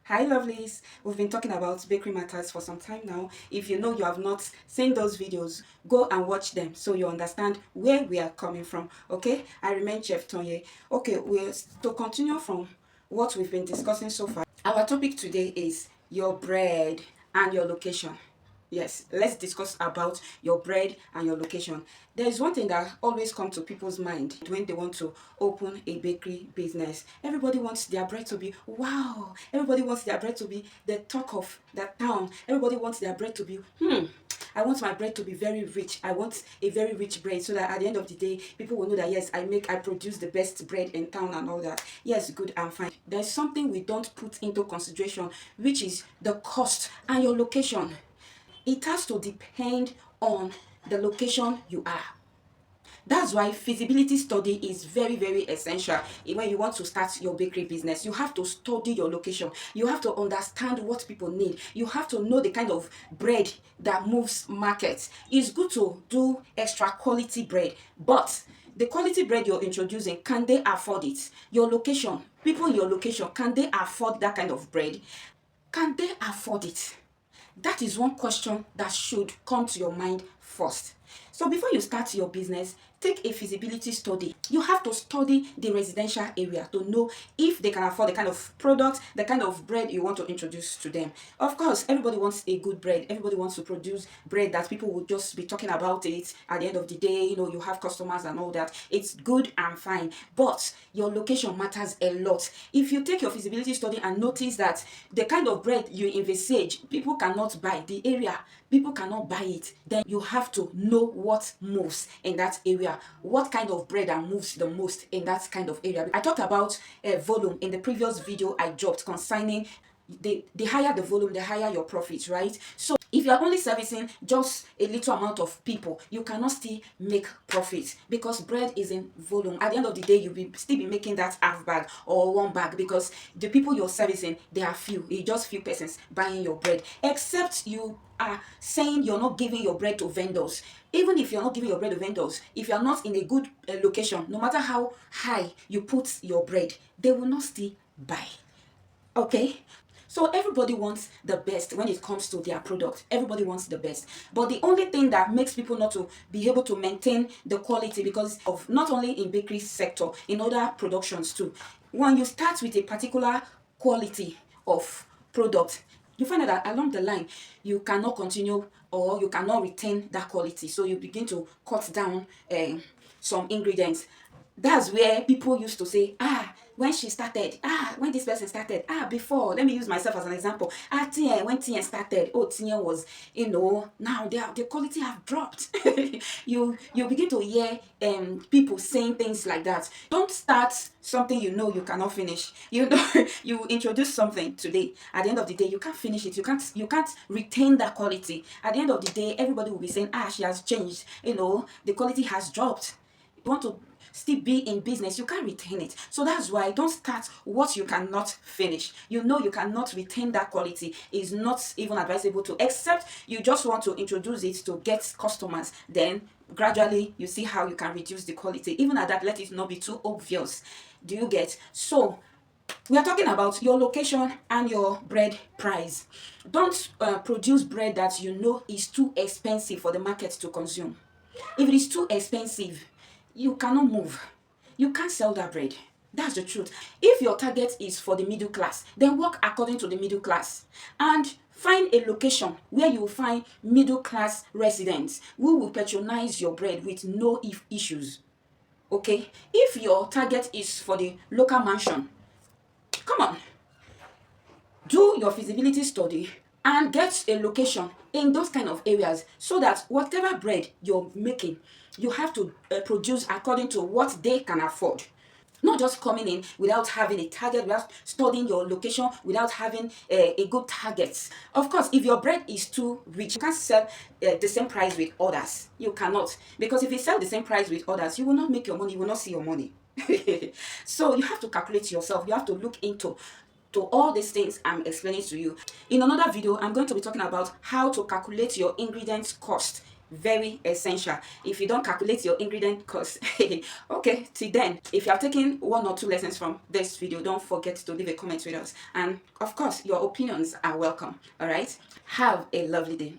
Hi lovelies, we've been talking about bakery matters for some time now. If you know you have not seen those videos, go and watch them so you understand where we are coming from. Okay, I remain Chef Tonye. Okay, we're to continue from what we've been discussing so far. Our topic today is your bread and your location. Yes, let's discuss about your bread and your location. There is one thing that always comes to people's mind when they want to open a bakery business. Everybody wants their bread to be wow. Everybody wants their bread to be the talk of that town. Everybody wants their bread to be I want my bread to be very rich. I want a very rich bread so that at the end of the day, people will know that yes, I produce the best bread in town and all that. Yes, good and fine. There's something we don't put into consideration, which is the cost and your location. It has to depend on the location you are. That's why feasibility study is very, very essential. When you want to start your bakery business, you have to study your location. You have to understand what people need. You have to know the kind of bread that moves markets. It's good to do extra quality bread, but the quality bread you're introducing, can they afford it? Your location, people in your location, can they afford that kind of bread? Can they afford it? That is one question that should come to your mind first. So before you start your business, take a feasibility study. You have to study the residential area to know if they can afford the kind of product, the kind of bread you want to introduce to them. Of course, everybody wants a good bread. Everybody wants to produce bread that people will just be talking about it at the end of the day. You have customers and all that. It's good and fine, but your location matters a lot. If you take your feasibility study and notice that the kind of bread you envisage, people cannot buy the area, people cannot buy it, then you have to know what moves in that area, what kind of bread that moves the most in that kind of area. I talked about volume in the previous video I dropped concerning the higher the volume, the higher your profits, right? So if you are only servicing just a little amount of people, you cannot still make profits because bread is in volume. At the end of the day, you'll still be making that half bag or one bag because the people you're servicing, they are few. It's just few persons buying your bread. Except you are saying you're not giving your bread to vendors. Even if you're not giving your bread to vendors, if you're not in a good location, no matter how high you put your bread, they will not still buy. Okay, so everybody wants the best when it comes to their product. Everybody wants the best, but the only thing that makes people not to be able to maintain the quality, because of not only in bakery sector, in other productions too, when you start with a particular quality of product, you find out that along the line you cannot continue or you cannot retain that quality, so you begin to cut down some ingredients. That's where people used to say, when this person started, before, let me use myself as an example. When Tien started, Tien was, now the quality have dropped. you begin to hear people saying things like that. Don't start something you cannot finish. You introduce something today. At the end of the day, you can't finish it. You can't retain that quality. At the end of the day, everybody will be saying, she has changed. The quality has dropped. You want to still be in business, you can't retain it. So that's why don't start what you cannot finish. You cannot retain that quality. Is not even advisable to, except you just want to introduce it to get customers. Then gradually you see how you can reduce the quality. Even at that, let it not be too obvious. Do you get? So we are talking about your location and your bread price. Don't produce bread that is too expensive for the market to consume. If it is too expensive, you cannot move. You can't sell that bread. That's the truth. If your target is for the middle class, then work according to the middle class and find a location where you will find middle class residents who will patronize your bread with no issues. Okay? If your target is for the local mansion, come on, do your feasibility study and get a location in those kind of areas so that whatever bread you're making, you have to produce according to what they can afford. Not just coming in without having a target, without studying your location, without having a good target. Of course, if your bread is too rich, you can't sell the same price with others. You cannot. Because if you sell the same price with others, you will not make your money, you will not see your money. So you have to calculate yourself. You have to look into all these things I'm explaining to you. In another video, I'm going to be talking about how to calculate your ingredients cost very essential. If you don't calculate your ingredient cost, okay, till then, if you have taken 1 or 2 lessons from this video, don't forget to leave a comment with us, and of course your opinions are welcome. All right, have a lovely day.